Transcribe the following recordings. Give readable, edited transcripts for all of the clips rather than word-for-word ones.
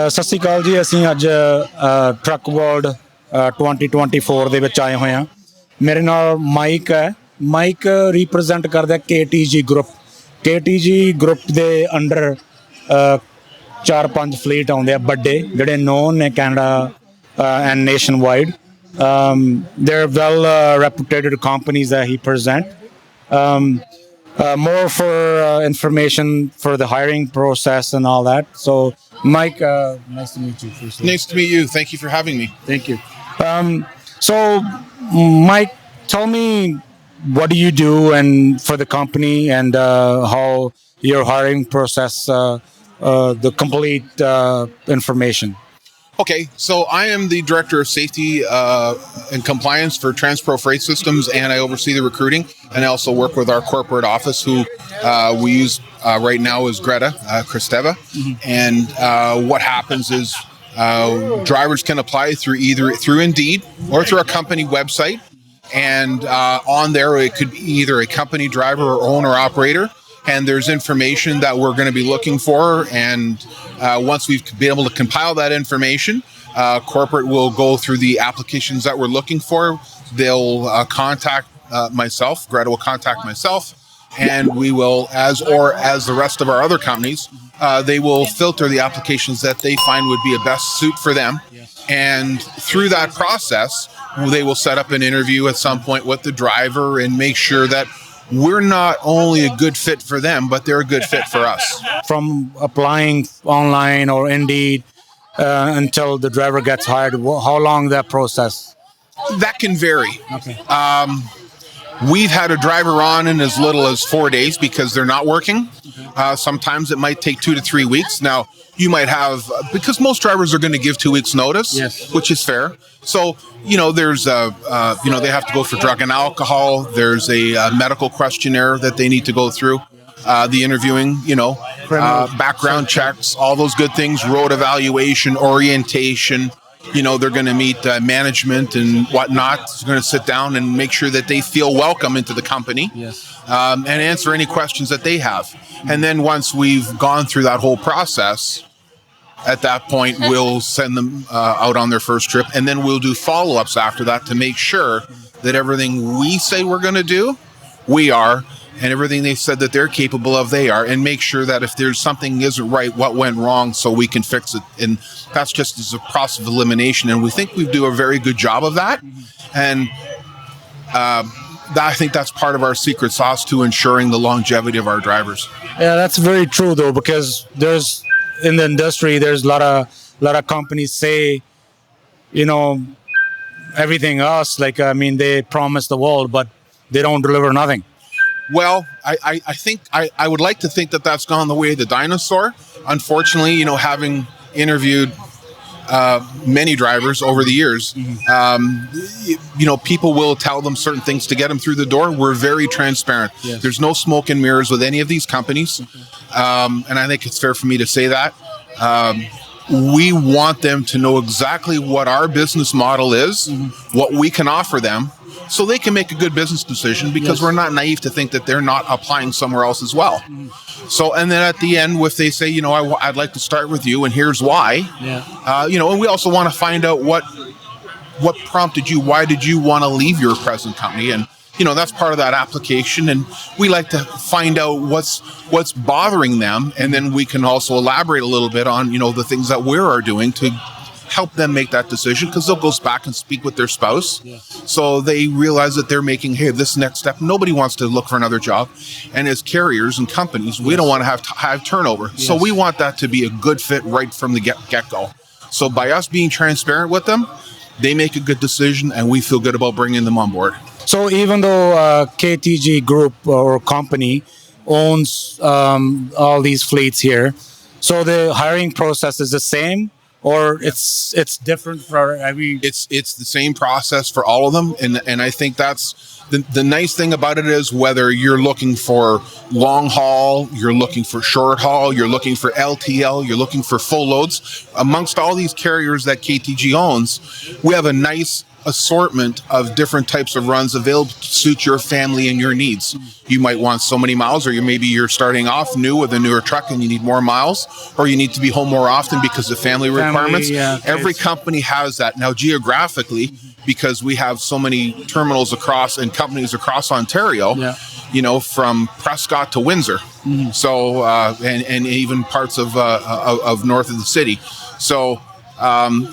ਸਤਿ ਸ਼੍ਰੀ ਅਕਾਲ ਜੀ। ਅਸੀਂ ਅੱਜ ਟਰੱਕ ਵਰਲਡ 2024 ਦੇ ਵਿੱਚ ਆਏ ਹੋਏ ਹਾਂ। ਮੇਰੇ ਨਾਲ ਮਾਈਕ ਹੈ। ਮਾਈਕ ਰਿਪਰੈਜ਼ੈਂਟ ਕਰਦਾ KTG ਗਰੁੱਪ। KTG ਗਰੁੱਪ ਦੇ ਅੰਡਰ 4-5 ਫਲੀਟ ਆਉਂਦੇ ਆ ਵੱਡੇ, ਜਿਹੜੇ ਨੋਨ ਨੇ Canada and nation wide. They're well reputed companies that he present. More for information for the hiring process and all that. So, Mike, nice to meet you. Firstly. Nice to meet you. Thank you for having me. Thank you. So, Mike, tell me, what do you do and for the company, and how your hiring process, the complete information. Okay, so I am the Director of Safety and Compliance for Transpro Freight Systems, and I oversee the recruiting, and I also work with our corporate office, who we use right now is Greta, Kristeva. And what happens is drivers can apply through Indeed or through a company website, and on there it could be either a company driver or owner-operator. And there's information that we're going to be looking for. And once we've been able to compile that information, corporate will go through the applications that we're looking for. They'll contact myself. Greta will contact myself. And we will, as the rest of our other companies, they will filter the applications that they find would be a best suit for them. And through that process, they will set up an interview at some point with the driver and make sure that we're not only a good fit for them, but they're a good fit for us. From applying online or Indeed until the driver gets hired, how long that process? That can vary. Okay. We've had a driver on in as little as 4 days because they're not working. Sometimes it might take 2 to 3 weeks. Now, you might have, because most drivers are going to give 2 weeks notice, yes, which is fair. So, there's they have to go for drug and alcohol. There's a medical questionnaire that they need to go through. The interviewing, background checks, all those good things, road evaluation, orientation. They're going to meet management and whatnot. They're going to sit down and make sure that they feel welcome into the company, yes, and answer any questions that they have. And then once we've gone through that whole process, at that point, we'll send them out on their first trip, and then we'll do follow-ups after that to make sure that everything we say we're going to do, we are, and everything they said that they're capable of, they are, and make sure that if there's something isn't right, what went wrong, so we can fix it. And that's just as a process of elimination, and we think we do a very good job of that. And I think that's part of our secret sauce to ensuring the longevity of our drivers. Yeah, that's very true, though, because in the industry, there's a lot of companies say, everything else. They promise the world, but they don't deliver nothing. Well, I think I would like to think that that's gone the way of the dinosaur. Unfortunately, having interviewed many drivers over the years, people will tell them certain things to get them through the door. We're very transparent. Yes. There's no smoke and mirrors with any of these companies. And I think it's fair for me to say that. We want them to know exactly what our business model is, what we can offer them, so they can make a good business decision, because we're not naive to think that they're not applying somewhere else as well. So, and then at the end, if they say, I'd like to start with you, and here's why, and we also want to find out what prompted you, why did you want to leave your present company? And, that's part of that application. And we like to find out what's bothering them. And then we can also elaborate a little bit on, the things that we are doing to help them make that decision, because they'll go back and speak with their spouse. Yes. So they realize that they're making, this next step. Nobody wants to look for another job. And as carriers and companies, we don't want to have turnover. Yes. So we want that to be a good fit right from the get-go. So by us being transparent with them, they make a good decision, and we feel good about bringing them on board. So even though KTG Group or company owns all these fleets here, so the hiring process is the same, or it's different for every? It's the same process for all of them, and I think that's the nice thing about it is, whether you're looking for long haul, you're looking for short haul, you're looking for LTL, you're looking for full loads, amongst all these carriers that KTG owns, we have a nice assortment of different types of runs available to suit your family and your needs. You might want so many miles, or maybe you're starting off new with a newer truck and you need more miles, or you need to be home more often because of family requirements. Every company has that. Now, geographically, because we have so many terminals across and companies across Ontario, you know, from Prescott to Windsor, so and even parts of north of the city. So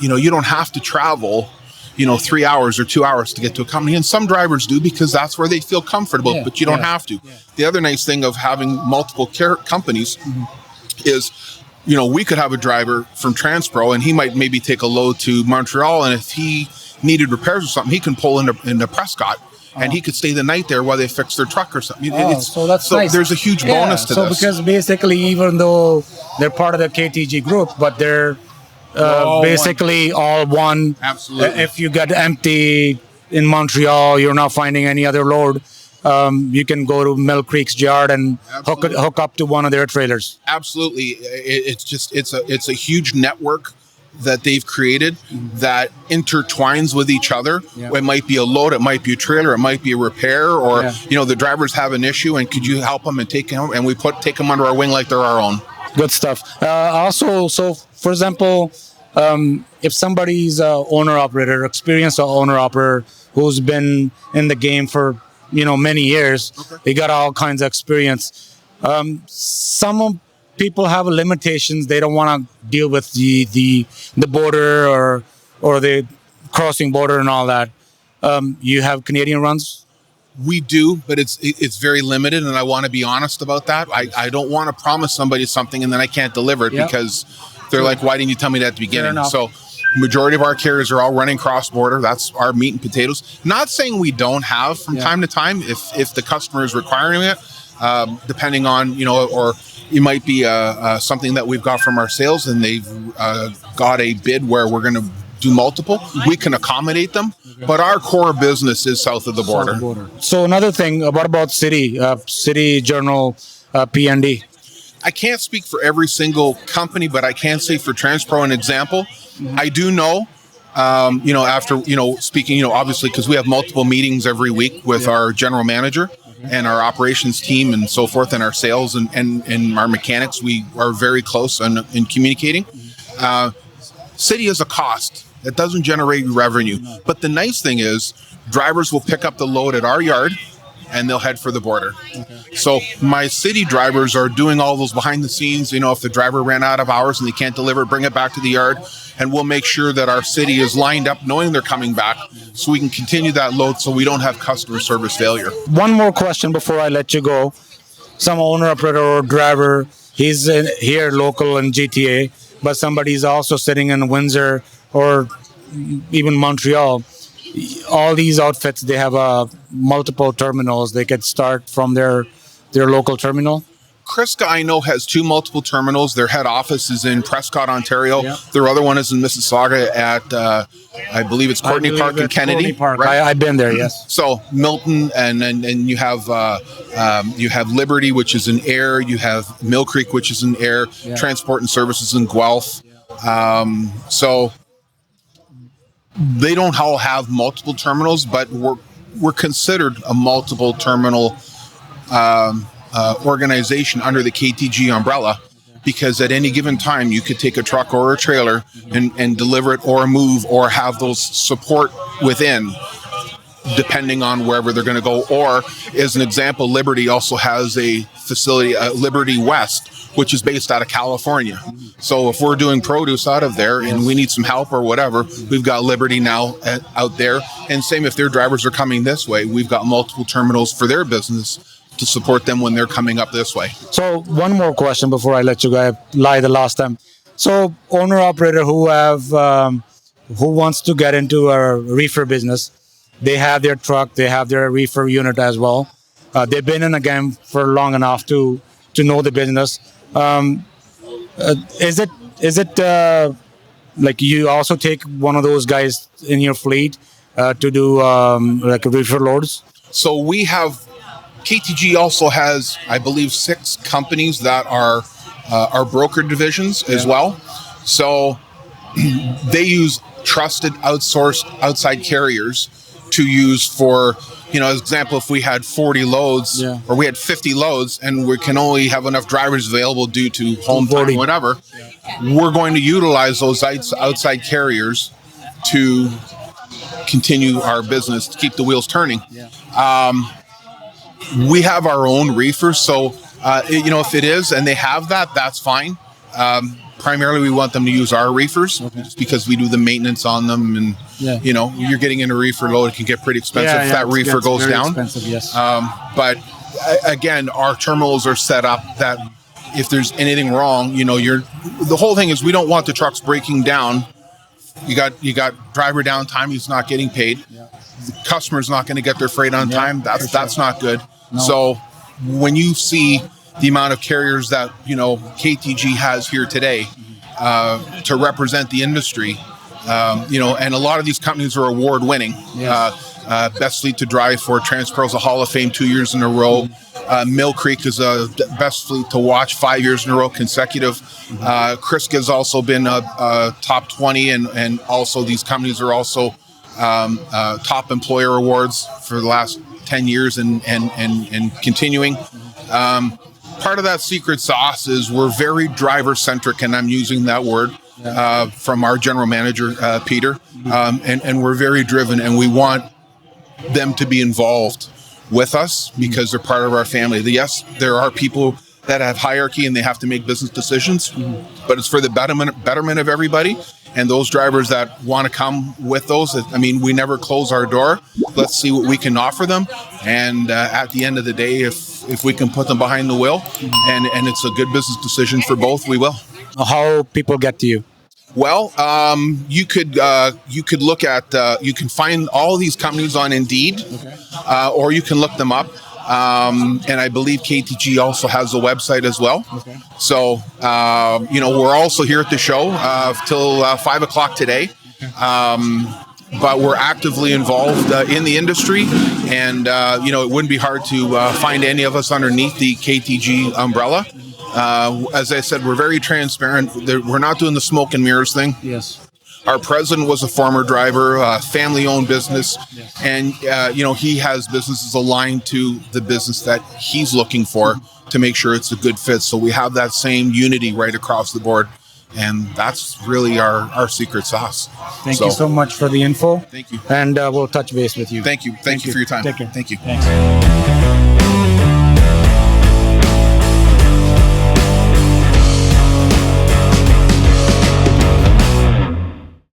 you know, you don't have to travel, you know, 3 hours or 2 hours to get to a company. And some drivers do because that's where they feel comfortable, but you don't have to. The other nice thing of having multiple companies is, you know, we could have a driver from Transpro and he might maybe take a load to Montreal. And if he needed repairs or something, he can pull into Prescott and he could stay the night there while they fix their truck or something. So that's nice. There's a huge bonus to this. So because basically, even though they're part of the KTG group, but they're basically all one. Absolutely. If you get empty in Montreal, you're not finding any other load, you can go to Mill Creek's yard and hook up to one of their trailers. Absolutely. It's a huge network that they've created that intertwines with each other. It might be a load, it might be a trailer, it might be a repair, or you know, the drivers have an issue and could you help them and take them, and we take them under our wing like they're our own. Good stuff. Also, so for example, if somebody's a owner-operator, experienced owner-operator who's been in the game for, you know, many years, they got all kinds of experience. Some people have limitations. They don't want to deal with the border or the crossing border and all that. You have Canadian runs? We do, but it's very limited, and I want to be honest about that. I don't want to promise somebody something and then I can't deliver it because they're like, why didn't you tell me that at the beginning? So majority of our carriers are all running cross-border. That's our meat and potatoes. Not saying we don't have from time to time if the customer is requiring it, depending on, you know, or it might be something that we've got from our sales and they've got a bid where we're going to do multiple. We can accommodate them, but our core business is south of the border. So another thing, what about City Journal, PND? I can't speak for every single company, but I can say for Transpro an example. I do know, you know, after, you know, speaking, you know, obviously because we have multiple meetings every week with our general manager and our operations team and so forth, and our sales and our mechanics, we are very close in communicating. City is a cost. It doesn't generate revenue. But the nice thing is drivers will pick up the load at our yard and they'll head for the border. So my city drivers are doing all those behind the scenes. You know, if the driver ran out of hours and they can't deliver, bring it back to the yard, and we'll make sure that our city is lined up knowing they're coming back so we can continue that load so we don't have customer service failure. One more question before I let you go. Some owner, operator, or driver, he's here local in GTA, but somebody's also sitting in Windsor or even Montreal. All these outfits, they have multiple terminals. They could start from their local terminal. Kriska, I know, has two multiple terminals. Their head office is in Prescott, Ontario. Their other one is in Mississauga at, I believe it's Courtney Park and Kennedy. Courtney Park. Right? I've been there, yes. So Milton, and you have Liberty, which is in Ayr. You have Mill Creek, which is in Ayr. Transport and Services in Guelph. So they don't all have multiple terminals, but we're considered a multiple terminal organization under the KTG umbrella, because at any given time you could take a truck or a trailer and deliver it or move or have those support within, depending on wherever they're going to go. Or as an example, Liberty also has a facility, Liberty West, which is based out of California. So if we're doing produce out of there and we need some help or whatever, we've got Liberty now out there. And same if their drivers are coming this way, we've got multiple terminals for their business to support them when they're coming up this way. So one more question before I let you guys lie the last time. So owner operator who wants to get into a reefer business, they have their truck, they have their reefer unit as well. They've been in the game for long enough to know the business. Is it like you also take one of those guys in your fleet to do like reefer loads? So we have, KTG also has, I believe, 6 companies that are our broker divisions as well. So they use trusted outsourced outside carriers to use for, as example, if we had 40 loads or we had 50 loads and we can only have enough drivers available due to home time, whatever, we're going to utilize those outside carriers to continue our business, to keep the wheels turning. We have our own reefers, so if it is and they have that, that's fine. Primarily, we want them to use our reefers just because we do the maintenance on them, and you're getting in a reefer load, it can get pretty expensive if that reefer goes down. Yes. But again, our terminals are set up that if there's anything wrong, the whole thing is we don't want the trucks breaking down. You got driver downtime, he's not getting paid. The customer's not going to get their freight on time. That's not good. No. So when you see the amount of carriers that KTG has here today to represent the industry, and a lot of these companies are award winning. Best fleet to drive for TransPro is a Hall of Fame 2 years in a row. Mill Creek is a best fleet to watch 5 years in a row consecutive. Kriska has also been a top 20, and also these companies are also top employer awards for the last 10 years and continuing. Part of that secret sauce is we're very driver centric, and I'm using that word from our general manager, Peter, and we're very driven, and we want them to be involved with us because they're part of our family. Yes, there are people that have hierarchy and they have to make business decisions, but it's for the betterment of everybody. And those drivers that want to come with those, we never close our door. Let's see what we can offer them. And at the end of the day, if we can put them behind the wheel and it's a good business decision for both, we will. How people get to you? Well, you could look at, you can find all of these companies on Indeed, or you can look them up. And I believe KTG also has a website as well. So, we're also here at the show till 5 o'clock today. But we're actively involved in the industry. And, it wouldn't be hard to find any of us underneath the KTG umbrella. As I said, we're very transparent. We're not doing the smoke and mirrors thing. Yes. Our president was a former driver, family-owned business, and he has businesses aligned to the business that he's looking for to make sure it's a good fit. So we have that same unity right across the board, and that's really our secret sauce. Thank you so much for the info. Thank you, and we'll touch base with you. Thank you for your time. Take care. Thank you. Thanks.